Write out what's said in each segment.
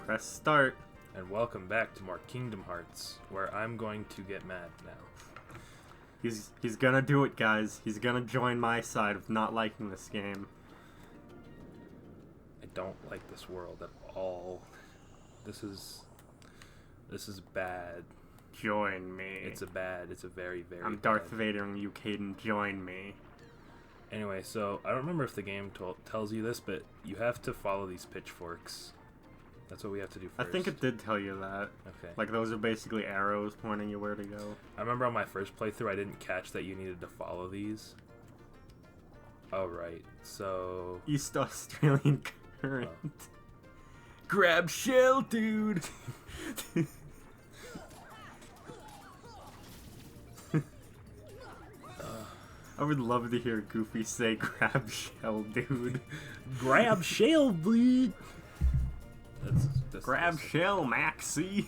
Press start. And welcome back to more Kingdom Hearts, where I'm going to get mad now. He's gonna do it, guys. He's gonna join my side of not liking this game. I don't like this world at all. This is bad. Join me. It's a very, very I'm bad. Darth Vader and you, Caden. Join me. Anyway, so I don't remember if the game tells you this, but you have to follow these pitchforks. That's what we have to do first. I think it did tell you that. Okay. Like, those are basically arrows pointing you where to go. I remember on my first playthrough, I didn't catch that you needed to follow these. Oh, right. So... East Australian current. Grab shell, dude! I would love to hear Goofy say, grab shell, dude. Grab shell, dude! That's grab shell, Maxie!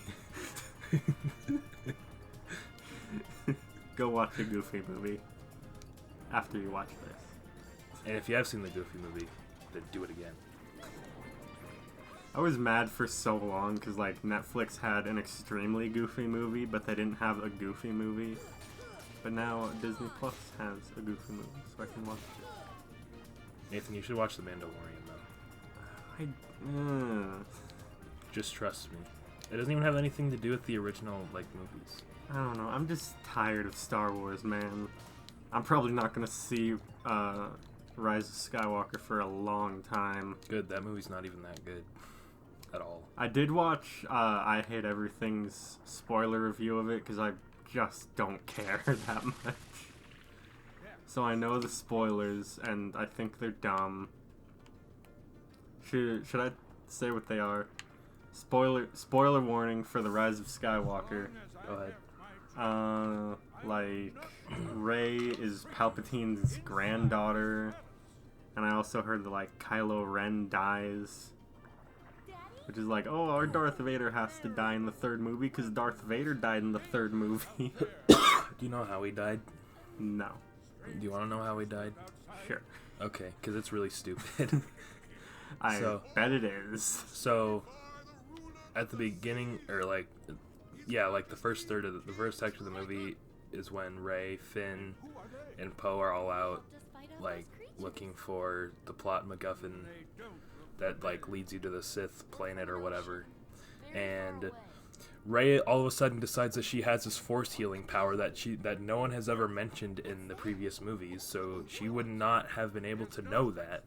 Go watch a Goofy movie after you watch this. And if you have seen the Goofy movie, then do it again. I was mad for so long because, like, Netflix had an extremely Goofy movie, but they didn't have a Goofy movie. But now Disney Plus has a Goofy movie, so I can watch it. Nathan, you should watch The Mandalorian, though. Just trust me. It doesn't even have anything to do with the original, like, movies. I don't know. I'm just tired of Star Wars, man. I'm probably not going to see Rise of Skywalker for a long time. Good. That movie's not even that good. At all. I did watch I Hate Everything's spoiler review of it because I just don't care that much. So I know the spoilers, and I think they're dumb. Should I say what they are? Spoiler warning for The Rise of Skywalker. Go ahead. Like, Rey is Palpatine's granddaughter, and I also heard that, like, Kylo Ren dies. Which is like, oh, our Darth Vader has to die in the third movie because Darth Vader died in the third movie. Do you know how he died? No. Do you want to know how he died? Sure. Okay, because it's really stupid. I bet it is. So, at the beginning, or like, yeah, like the first third of the first section of the movie is when Rey, Finn, and Poe are all out, like, looking for the plot MacGuffin that, like, leads you to the Sith planet or whatever. And Rey all of a sudden decides that she has this force healing power that no one has ever mentioned in the previous movies, so she would not have been able to know that.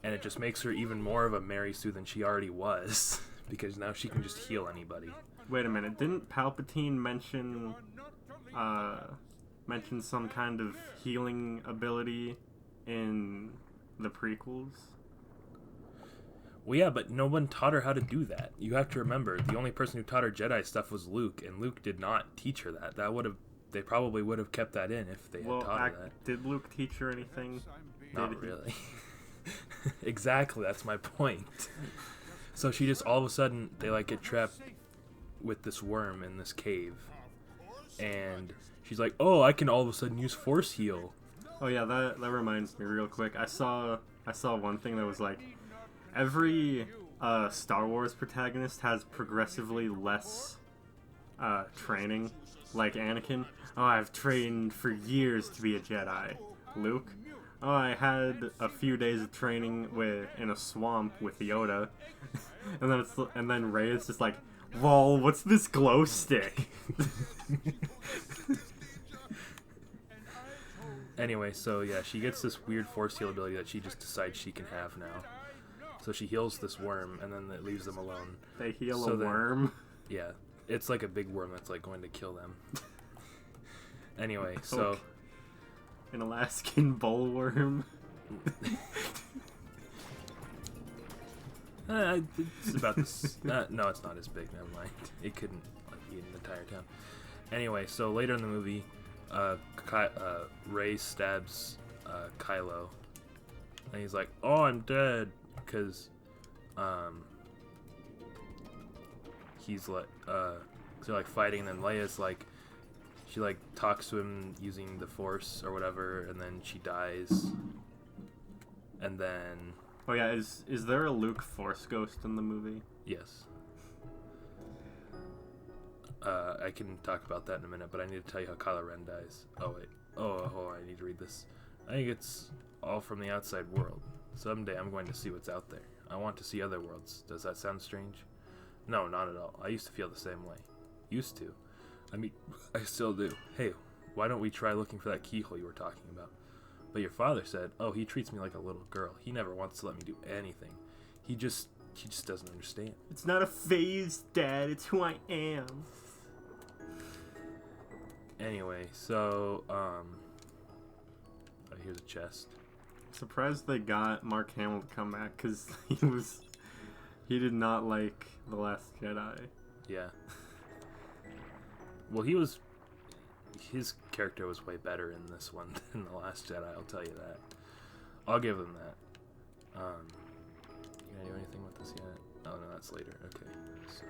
And it just makes her even more of a Mary Sue than she already was, because now she can just heal anybody. Wait a minute, didn't Palpatine mention some kind of healing ability in the prequels? Well, yeah, but no one taught her how to do that. You have to remember, the only person who taught her Jedi stuff was Luke, and Luke did not teach her that. They probably would have kept that in if they had taught her that. Did Luke teach her anything? Not really. Exactly, that's my point. So she just, all of a sudden, they, like, get trapped with this worm in this cave. And she's like, oh, I can all of a sudden use Force Heal. Oh yeah, that reminds me real quick. I saw one thing that was like, every Star Wars protagonist has progressively less training. Like Anakin, oh, I've trained for years to be a Jedi. Luke, oh, I had a few days of training in a swamp with Yoda. and then Rey is just like, lol, what's this glow stick? Anyway, so yeah, she gets this weird force heal ability that she just decides she can have now. So she heals this worm, and then it leaves them alone. They heal a worm? Yeah. It's like a big worm that's, like, going to kill them. Anyway, so... Okay. An Alaskan bullworm? It's about this... no, it's not as big, never mind. It couldn't, like, eat an entire town. Anyway, so later in the movie, Rey stabs Kylo. And he's like, oh, I'm dead. Because he's like they're like fighting, and then Leia's like, she like talks to him using the Force or whatever, and then she dies. And then Oh yeah, is there a Luke Force ghost in the movie? Yes. I can talk about that in a minute, but I need to tell you how Kylo Ren dies. Oh, wait. Oh, I need to read this. I think it's all from the outside world. Someday I'm going to see what's out there. I want to see other worlds. Does that sound strange? No, not at all. I used to feel the same way. Used to. I mean, I still do. Hey, why don't we try looking for that keyhole you were talking about? But your father said, oh, he treats me like a little girl. He never wants to let me do anything. He just doesn't understand. It's not a phase, Dad. It's who I am. Anyway, so, oh, here's a chest. Surprised they got Mark Hamill to come back, because he did not like The Last Jedi. Yeah. Well, his character was way better in this one than The Last Jedi, I'll tell you that. I'll give him that. You gonna do anything with this yet? Oh, no, that's later. Okay, so,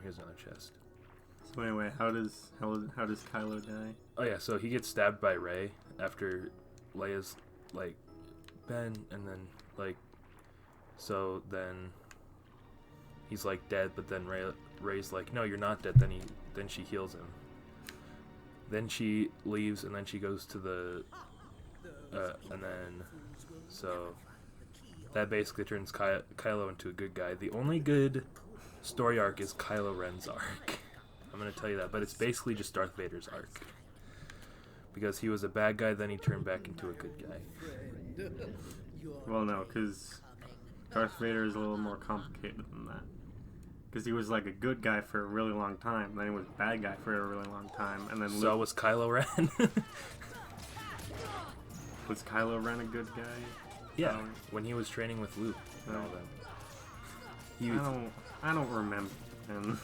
here's another chest. So anyway, how does Kylo die? Oh yeah, so he gets stabbed by Rey after Leia's like, Ben, and then like, so then he's like dead, but then Rey's like, no, you're not dead. Then she heals him. Then she leaves, and then she goes to the, and then, so that basically turns Kylo into a good guy. The only good story arc is Kylo Ren's arc. I'm going to tell you that, but it's basically just Darth Vader's arc. Because he was a bad guy, then he turned back into a good guy. Well, no, because Darth Vader is a little more complicated than that. Because he was like a good guy for a really long time, then he was a bad guy for a really long time, and then So was Kylo Ren. Was Kylo Ren a good guy? Yeah, when he was training with Luke and all that. I don't remember. And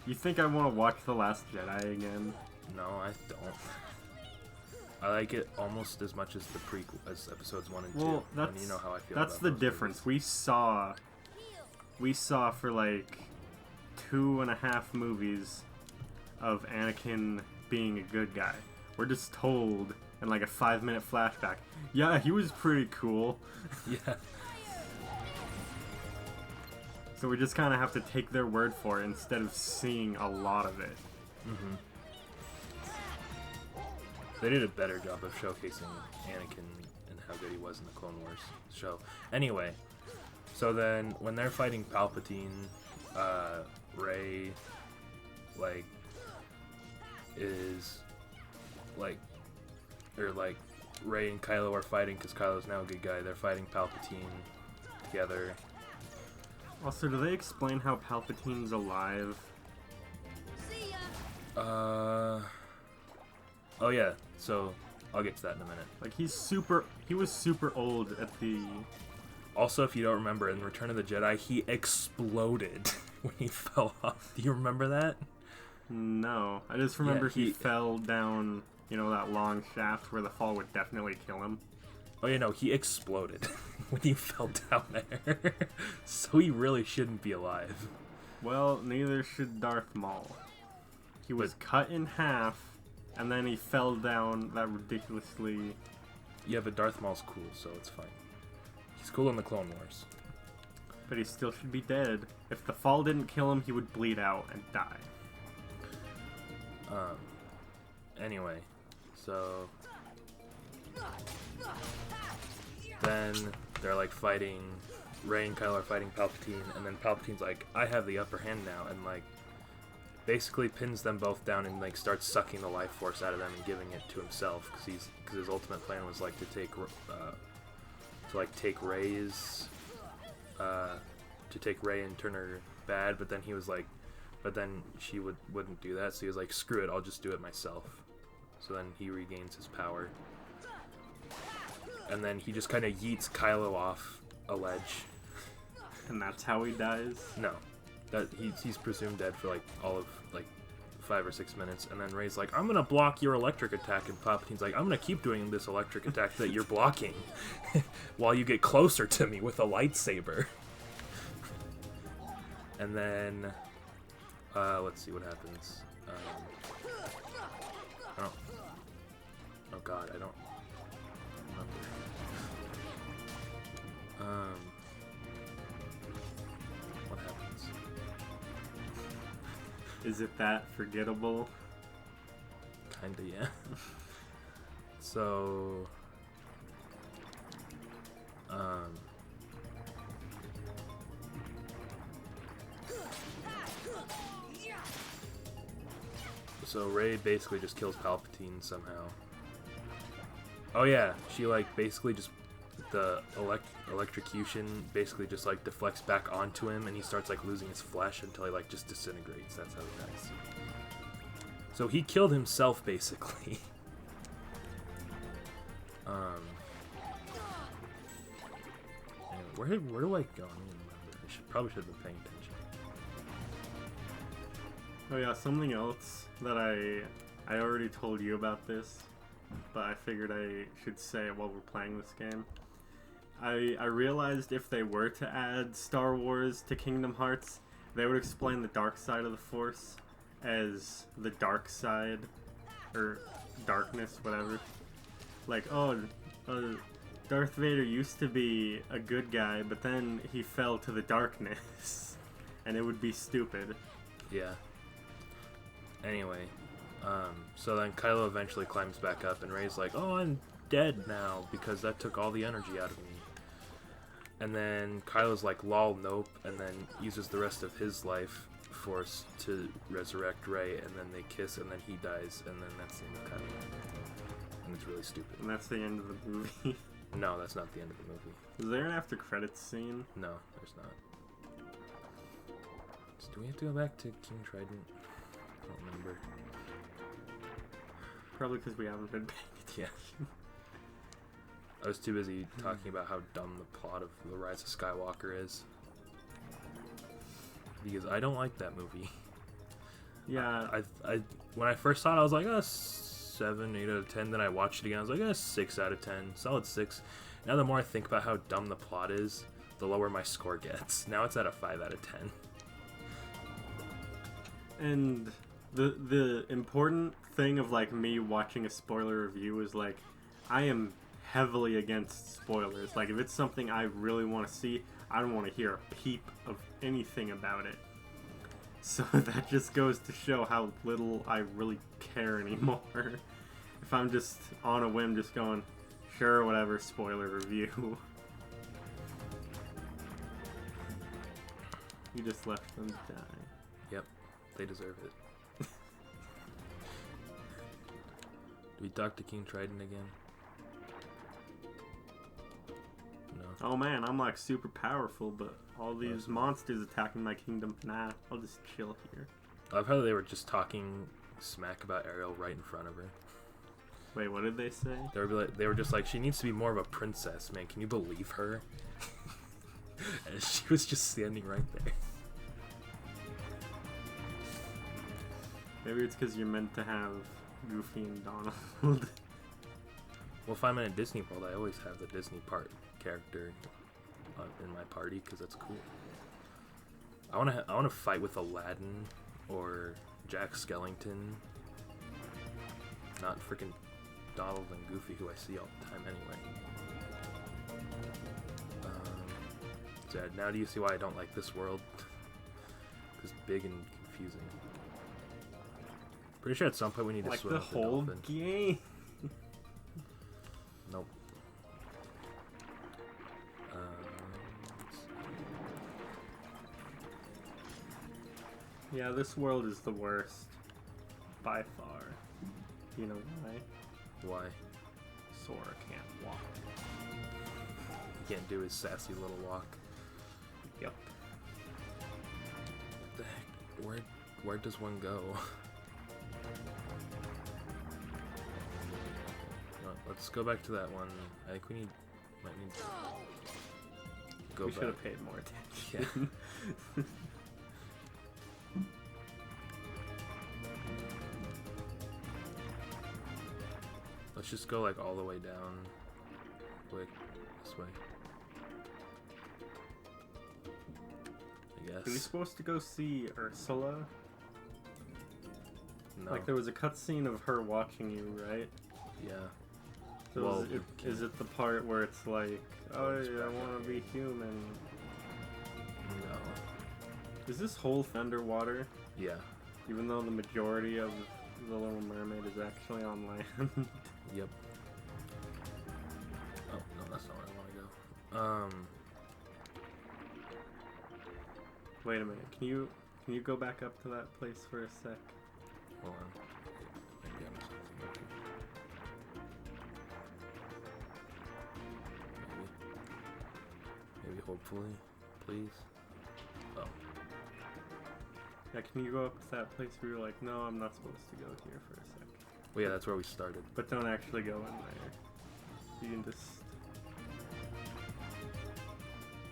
you think I want to watch The Last Jedi again? No, I don't. I like it almost as much as the prequel, as episodes 1 and 2. Well, that's, and you know how I feel that's about the those difference. Movies. We saw for like 2.5 movies of Anakin being a good guy. We're just told in like a 5-minute flashback, yeah, he was pretty cool. Yeah. So we just kind of have to take their word for it instead of seeing a lot of it. Mm-hmm. They did a better job of showcasing Anakin and how good he was in the Clone Wars show. Anyway, so then when they're fighting Palpatine, Rey, like, is, like, or like, Rey and Kylo are fighting because Kylo's now a good guy. They're fighting Palpatine together. Also, do they explain how Palpatine's alive? Oh yeah, so I'll get to that in a minute. Like, he was super old at the... Also, if you don't remember, in Return of the Jedi, he exploded when he fell off. Do you remember that? No. I just remember he fell down, you know, that long shaft where the fall would definitely kill him. Oh yeah, no, he exploded when he fell down there. So he really shouldn't be alive. Well, neither should Darth Maul. He was cut in half, and then he fell down that ridiculously... Yeah, but Darth Maul's cool, so it's fine. He's cool in the Clone Wars. But he still should be dead. If the fall didn't kill him, he would bleed out and die. Anyway, so... Then they're like fighting, Rey and Kylo are fighting Palpatine, and then Palpatine's like, I have the upper hand now, and like basically pins them both down and like starts sucking the life force out of them and giving it to himself because his ultimate plan was like to take Rey and turn her bad, but then he was like, but then she wouldn't do that, so he was like, screw it, I'll just do it myself. So then he regains his power. And then he just kind of yeets Kylo off a ledge. And that's how he dies? No. That he's presumed dead for like all of like 5 or 6 minutes, and then Rey's like, I'm gonna block your electric attack, and Palpatine's like, I'm gonna keep doing this electric attack that you're blocking while you get closer to me with a lightsaber. And then let's see what happens. Oh god, I don't remember. Is it that forgettable? Kinda, yeah. So, so Rey basically just kills Palpatine somehow. Oh yeah, she like basically just the electrocution basically just like deflects back onto him, and he starts like losing his flesh until he like just disintegrates. That's how he dies. So he killed himself basically. Anyway, where do I go? I don't even remember. Probably should have been paying attention. Oh yeah, something else that I already told you about this, but I figured I should say it while we're playing this game. I realized if they were to add Star Wars to Kingdom Hearts, they would explain the dark side of the Force as the dark side, or darkness, whatever. Like, oh, Darth Vader used to be a good guy, but then he fell to the darkness, and it would be stupid. Yeah. Anyway, so then Kylo eventually climbs back up, and Rey's like, "Oh, I'm dead now because that took all the energy out of me." And then Kylo's like, "Lol, nope," and then uses the rest of his life force to resurrect Rey, and then they kiss, and then he dies, and then that's the end of Kylo. And it's really stupid. And that's the end of the movie. No, that's not the end of the movie. Is there an after credits scene? No, there's not. So do we have to go back to King Trident? I don't remember. Probably because we haven't been paying attention. Yeah. I was too busy talking about how dumb the plot of The Rise of Skywalker is. Because I don't like that movie. Yeah. I when I first saw it, I was like, 7, 8 out of 10. Then I watched it again. I was like, 6 out of 10. Solid 6. Now the more I think about how dumb the plot is, the lower my score gets. Now it's at a 5 out of 10. And the important thing of like me watching a spoiler review is like, I am heavily against spoilers. Like if it's something I really want to see, I don't want to hear a peep of anything about it. So that just goes to show how little I really care anymore. If I'm just on a whim just going, sure, whatever, spoiler review. You just left them die. Yep, they deserve it. Do we talk to King Trident again? No. Oh man, I'm like super powerful, but all these monsters attacking my kingdom. Nah, I'll just chill here. I've heard they were just talking smack about Ariel right in front of her. Wait, what did they say? They were just like, she needs to be more of a princess, man. Can you believe her? And she was just standing right there. Maybe it's because you're meant to have Goofy and Donald. Well, if I'm in a Disney World, I always have the Disney character in my party because that's cool. I want to fight with Aladdin or Jack Skellington, not freaking Donald and Goofy, who I see all the time anyway. So now do you see why I don't like this world? It's big and confusing. Pretty sure at some point we need to swim with the dolphin. Like the whole game. Nope. Yeah, this world is the worst. By far. You know why? Why? Sora can't walk. He can't do his sassy little walk. Yep. What the heck? Where does one go? No, let's go back to that one. I think might need to go we back. should have paid more attention. Yeah. Let's just go like all the way down. Quick, this way. I guess. Are we supposed to go see Ursula? No. Like there was a cutscene of her watching you, right? Yeah. So Well, is it the part where it's like, oh, I want to be human? No. Is this whole underwater? Yeah. Even though the majority of The Little Mermaid is actually on land. Yep. Oh, no, that's not where I want to go. Wait a minute. Can you go back up to that place for a sec? Hold on. Maybe I'm something. Maybe, hopefully. Please. Oh. Yeah, can you go up to that place where you're like, no, I'm not supposed to go here for a sec. Well, yeah, that's where we started. But don't actually go in there. You can just...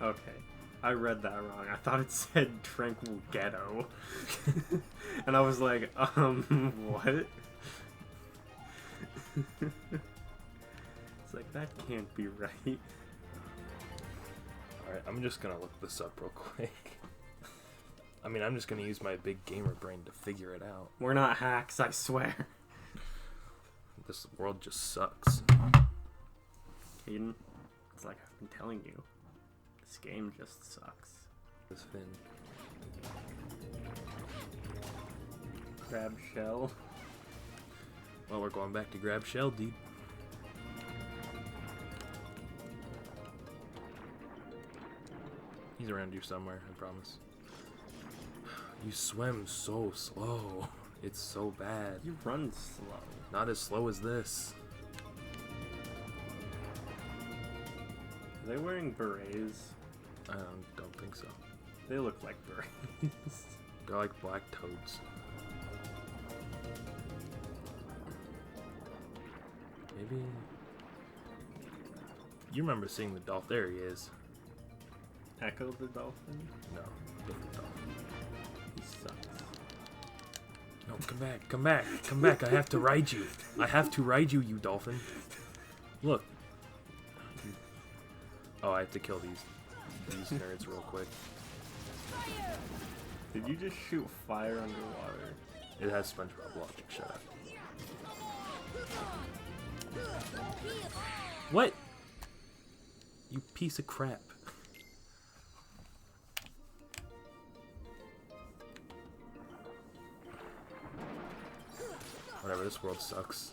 Okay. I read that wrong. I thought it said Tranquil Ghetto. And I was like, what? It's like, that can't be right. Alright, I'm just gonna look this up real quick. I mean, I'm just gonna use my big gamer brain to figure it out. We're not hacks, I swear. This world just sucks. Caden, it's like I've been telling you. This game just sucks. This Finn. Grab shell. Well, we're going back to grab shell, dude. He's around here somewhere, I promise. You swim so slow. It's so bad. You run slow. Not as slow as this. Are they wearing berets? I don't think so. They look like berets. They're like black toads. Maybe... You remember seeing the dolphin. There he is. Echo the dolphin? No, different dolphin. He sucks. No, come back, come back, come back. I have to ride you. I have to ride you, you dolphin. Look. Oh, I have to kill these nerds real quick. Did you just shoot fire underwater? It has SpongeBob logic, shut up. What? You piece of crap. Whatever, this world sucks.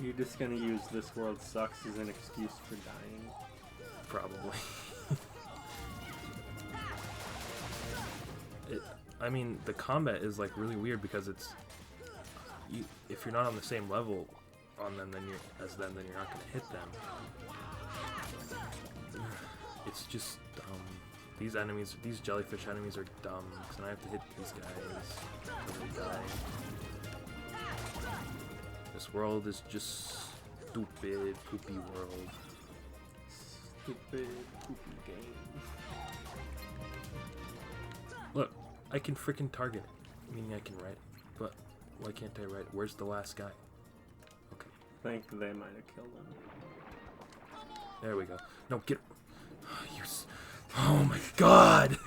You're just gonna use this world sucks as an excuse for dying? Probably. I mean, the combat is like really weird because it's... if you're not on the same level on them, then you're not gonna hit them. It's just dumb. These enemies, these jellyfish enemies are dumb, because I have to hit these guys every die. This world is just stupid, poopy world. Stupid, poopy game. Look, I can freaking target it, meaning I can write, but why can't I write? Where's the last guy? Okay. I think they might have killed him. There we go. No, get... Oh my god!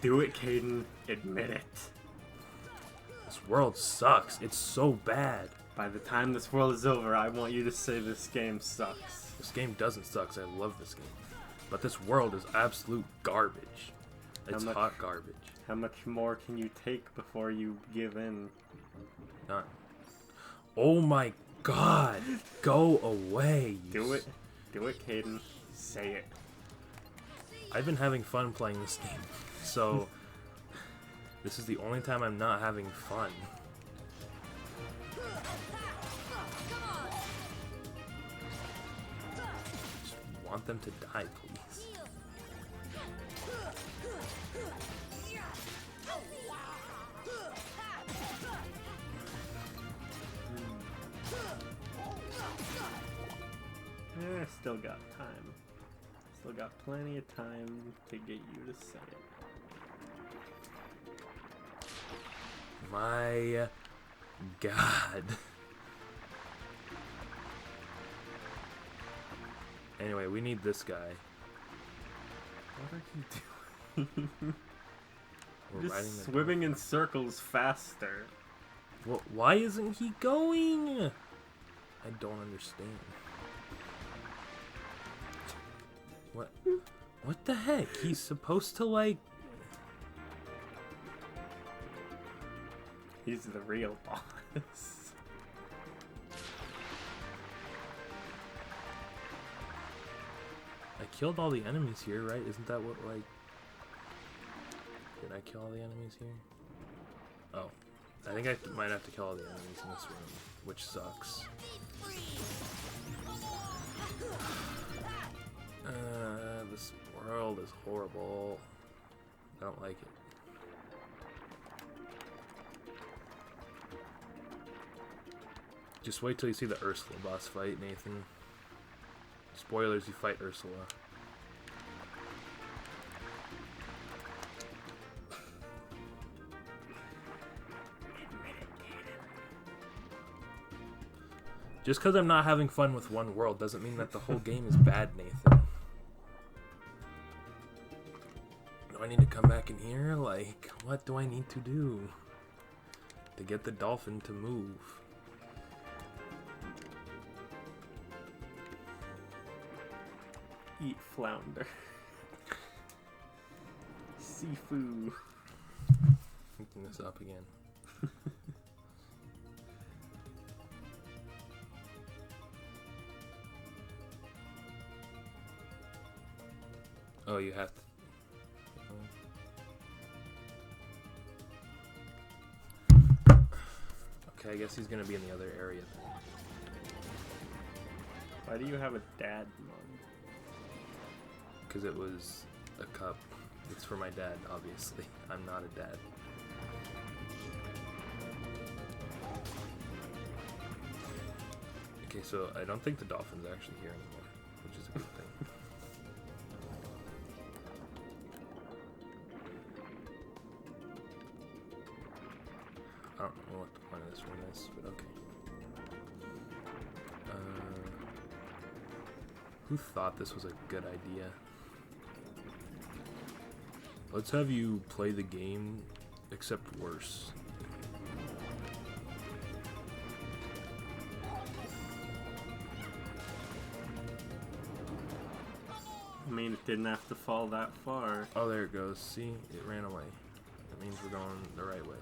Do it, Caden. Admit it. This world sucks. It's so bad. By the time this world is over, I want you to say this game sucks. This game doesn't suck. I love this game. But this world is absolute garbage. It's hot garbage. How much more can you take before you give in? None. Oh my god! Go away! Do it. Do it, Caden. Say it. I've been having fun playing this game, so this is the only time I'm not having fun. Just want them to die, please. Still got time. Still got plenty of time to get you to say it. My god. Anyway, we need this guy. What are you doing? We're Just riding the swimming in circles faster. Well, why isn't he going? I don't understand. What? What the heck? He's supposed to, like... He's the real boss. I killed all the enemies here, right? Isn't that what, like... Did I kill all the enemies here? Oh. I think I might have to kill all the enemies in this room, which sucks. This world is horrible. I don't like it. Just wait till you see the Ursula boss fight, Nathan. Spoilers, you fight Ursula. Just because I'm not having fun with one world doesn't mean that the whole game is bad, Nathan. Do I need to come back in here? Like, what do I need to do to get the dolphin to move? Eat flounder. Seafood. Picking this up again. Oh, you have to. Okay, I guess he's gonna be in the other area then. Why do you have a dad mug? Because it was a cup. It's for my dad, obviously. I'm not a dad. Okay, so I don't think the dolphin's actually here anymore, which is a good thing. I don't know what the point of this one is, but okay. Who thought this was a good idea? Let's have you play the game, except worse. I mean, it didn't have to fall that far. Oh, there it goes. See? It ran away. That means we're going the right way.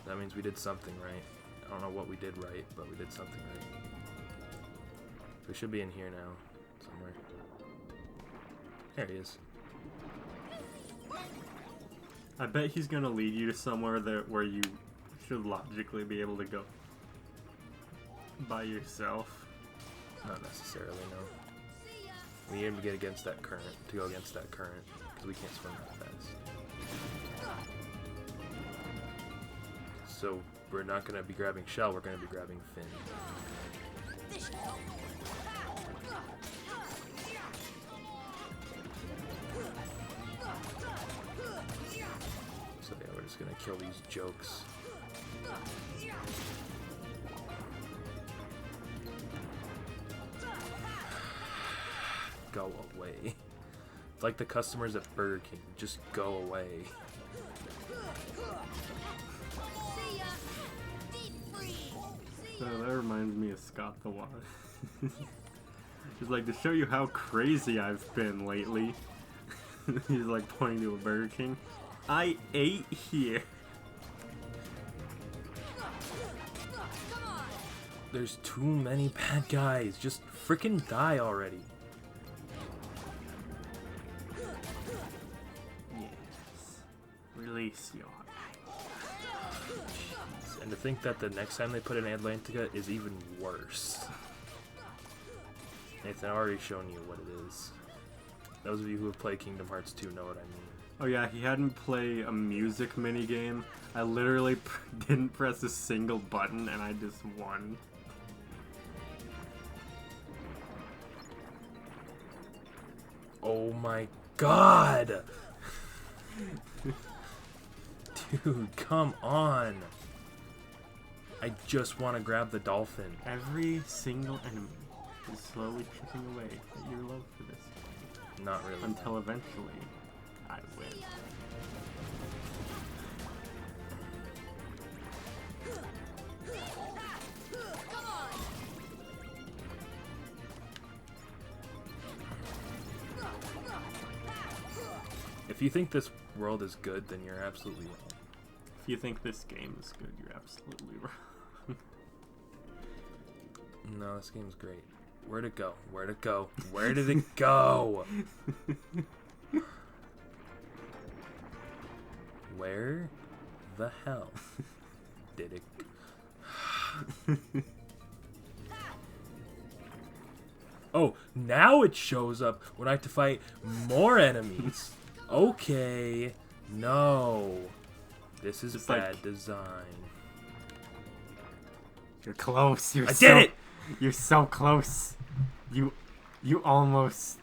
That means we did something right. I don't know what we did right, but we did something right. We should be in here now, somewhere. There he is. I bet he's gonna lead you to somewhere where you should logically be able to go by yourself. Not necessarily, no. We need to get against that current, to go against that current, because we can't swim that fast. So we're not going to be grabbing Shell, we're going to be grabbing Finn. So yeah, we're just going to kill these jokes. Go away. It's like the customers at Burger King. Just go away. So that reminds me of Scott the Wise. Just like to show you how crazy I've been lately. He's like pointing to a Burger King. I ate here. There's too many bad guys. Just freaking die already. Yes. Release your. And to think that the next time they put in Atlantica is even worse. Nathan, I've already shown you what it is. Those of you who have played Kingdom Hearts 2 know what I mean. Oh yeah, he hadn't played a music minigame. I literally didn't press a single button and I just won. Oh my god! Dude, come on! I just want to grab the dolphin. Every single enemy is slowly chipping away at your love for this game. Not really. Until eventually, I win. If you think this world is good, then you're absolutely wrong. If you think this game is good, you're absolutely wrong. No, this game's great. Where'd it go? Where'd it go? Where did it go? Where the hell did it go? Oh, now it shows up when I have to fight more enemies. Okay. No. This is Just bad like- design. You're close. I did it! You're so close. You almost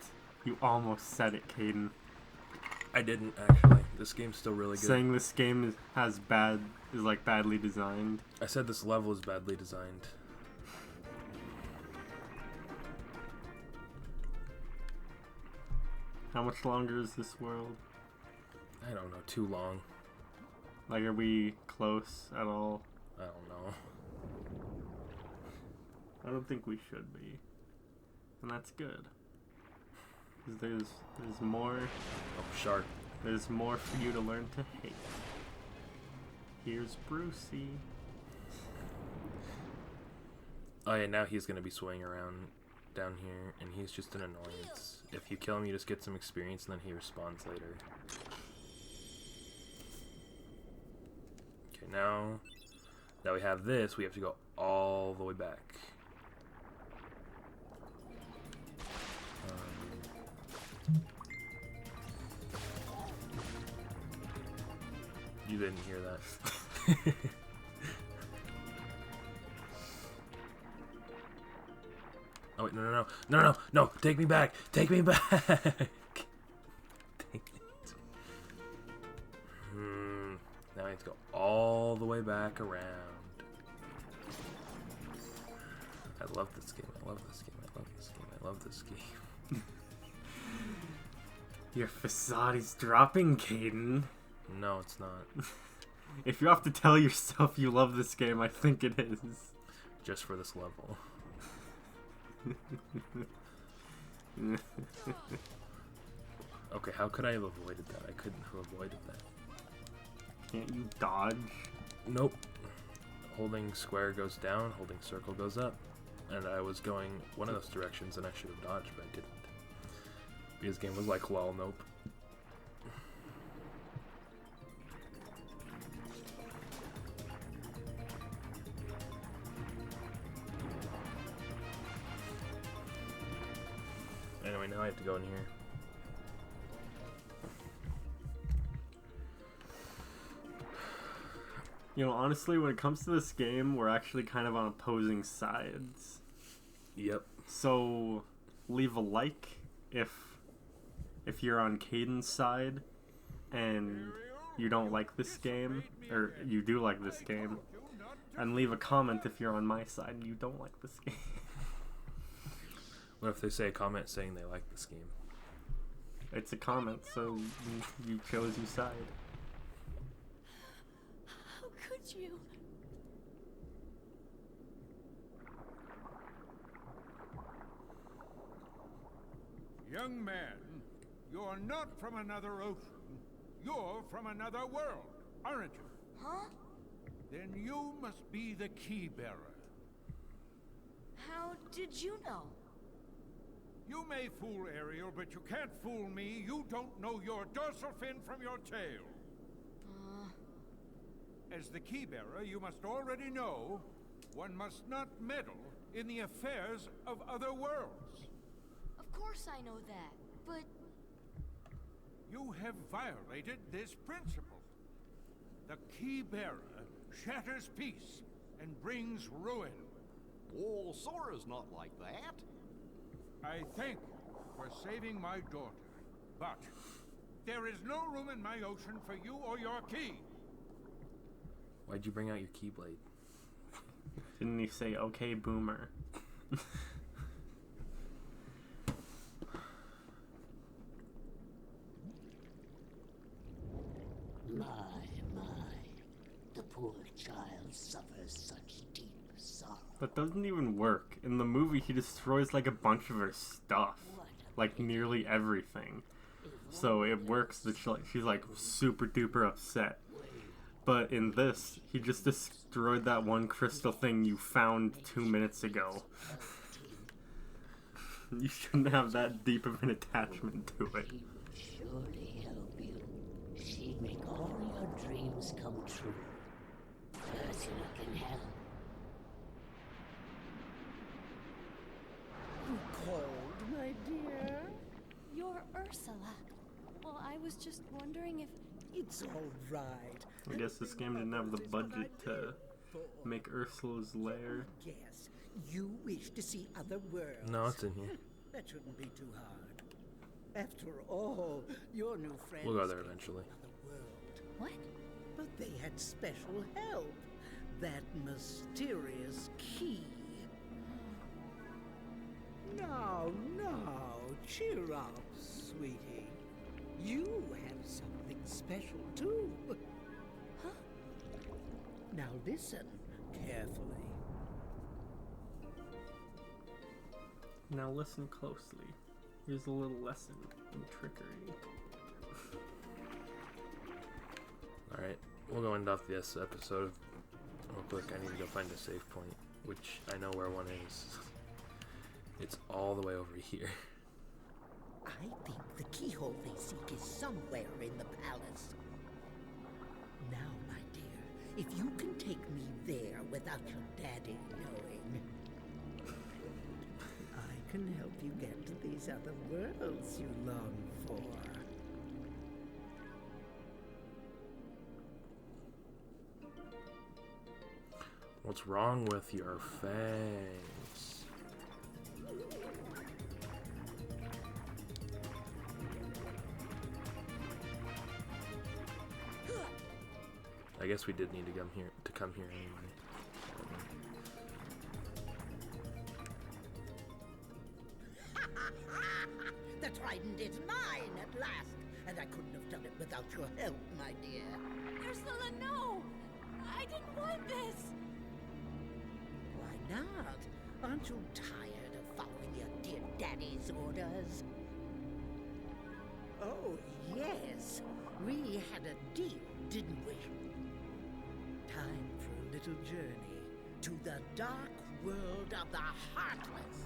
said it, Caden. I didn't actually. This game's still really good. Saying this game is like badly designed. I said this level is badly designed. How much longer is this world? I don't know, too long. Like, are we close at all? I don't know. I don't think we should be. And that's good. 'Cause there's more. Oh, shark. There's more for you to learn to hate. Here's Brucey. Oh yeah, now he's gonna be swaying around down here, and he's just an annoyance. If you kill him, you just get some experience, and then he respawns later. Okay, now that we have this, we have to go all the way back. You didn't hear that. Oh wait, no, take me back, take me back. Dang it. Now I have to go all the way back around. I love this game, I love this game, I love this game, I love this game. Your facade is dropping, Caden. No, it's not. If you have to tell yourself you love this game, I think it is. Just for this level. Okay, how could I have avoided that? I couldn't have avoided that. Can't you dodge? Nope. Holding square goes down, holding circle goes up. And I was going one of those directions and I should have dodged, but I didn't. Because game was like, lol, nope. Anyway, now I have to go in here. You know, honestly, when it comes to this game, we're actually kind of on opposing sides. Yep. So, leave a like if you're on Caden's side and you don't like this game, or you do like this game, and leave a comment if you're on my side and you don't like this game. What if they say a comment saying they like this game? It's a comment, so you chose your side. How could you? Young man, you're not from another ocean. You're from another world, aren't you? Huh? Then you must be the key bearer. How did you know? You may fool Ariel, but you can't fool me. You don't know your dorsal fin from your tail. As the key bearer, you must already know one must not meddle in the affairs of other worlds. Of course I know that, but... You have violated this principle. The key bearer shatters peace and brings ruin. Oh, Sora's not like that. I thank you for saving my daughter, but there is no room in my ocean for you or your key. Why'd you bring out your keyblade? Didn't you say, okay, boomer? My, the poor child suffers such deep sorrow. That doesn't even work. In the movie, he destroys like a bunch of her stuff. Like nearly everything. So it works that she's like super duper upset. But in this, he just destroyed that one crystal thing you found 2 minutes ago. You shouldn't have that deep of an attachment to it. She would surely help you. She'd make all your dreams come true. Ursula can help. You called, my dear? You're Ursula. Well, I was just wondering if... It's all right. I guess this game didn't have the budget to make Ursula's lair. Yes, you wish to see other worlds. No, it's in here. That shouldn't be too hard. After all, your new friends We'll go there came eventually. from another world. What? But they had special help. That mysterious key. Now, cheer up, sweetie. You have something special too. Huh? Now listen carefully. Now listen closely. Here's a little lesson in trickery. Alright, we'll go end off this episode. Real quick, I need to go find a save point, which I know where one is. It's all the way over here. I think the keyhole they seek is somewhere in the palace. Now, my dear, if you can take me there without your daddy knowing, I can help you get to these other worlds you long for. What's wrong with your face? I guess we did need to come here anyway. The trident is mine at last, and I couldn't have done it without your help, my dear. Ursula, no! I didn't want this! Why not? Aren't you tired of following your dear daddy's orders? Oh, yes. We had a deal, didn't we? Time for a little journey to the dark world of the Heartless.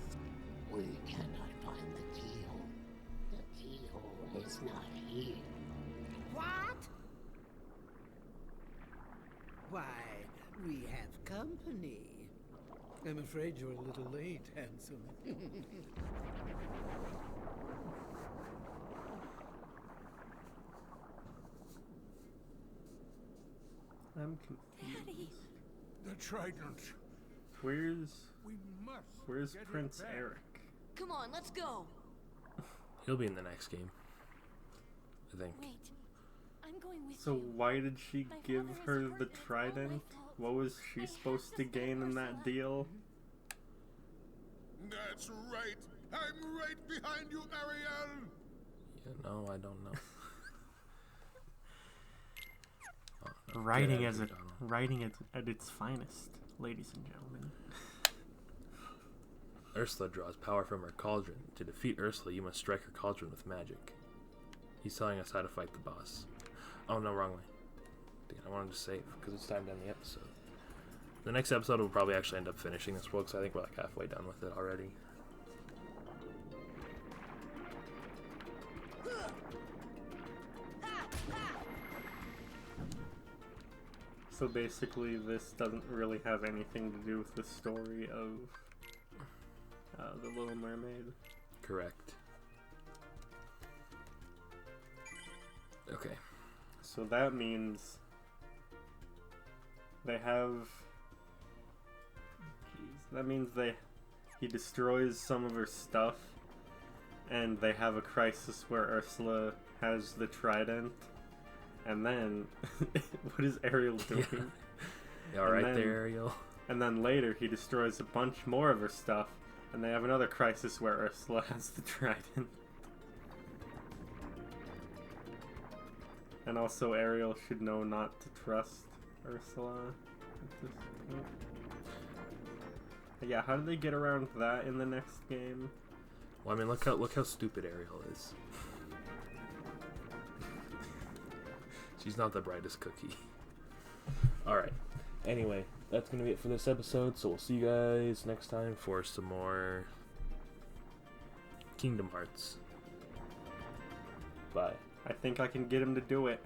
We cannot find the keyhole. The keyhole is not here. What? Why, we have company. I'm afraid you're a little late, handsome. I'm confused. Daddy! The trident. Where's We must get it Prince back. Eric? Come on, let's go! He'll be in the next game, I think. Wait. I'm going with So you. why did she My give father is her hurt the and it's all my trident? fault. What was I she have supposed to to save gain in that Ursula. deal? That's right. I'm right behind you, Ariel. Yeah, no, I don't know. Oh, no. Writing Get as out, it Donald. writing at its finest, ladies and gentlemen. Ursula draws power from her cauldron. To defeat Ursula, you must strike her cauldron with magic. He's telling us how to fight the boss. Oh, no, wrong way. Damn, I wanted to save, because it's time to end the episode. The next episode will probably actually end up finishing this world, because I think we're like halfway done with it already. So basically, this doesn't really have anything to do with the story of the Little Mermaid. Correct. Okay. So that means they have. Jeez, that means he destroys some of her stuff, and they have a crisis where Ursula has the trident, and then what is Ariel doing? You alright then- there, Ariel? And then later he destroys a bunch more of her stuff, and they have another crisis where Ursula has the trident. And also Ariel should know not to trust Ursula at this point. But yeah, how do they get around that in the next game? Well, I mean, look how stupid Ariel is. She's not the brightest cookie. Alright. Anyway, that's going to be it for this episode. So we'll see you guys next time for some more Kingdom Hearts. Bye. I think I can get him to do it.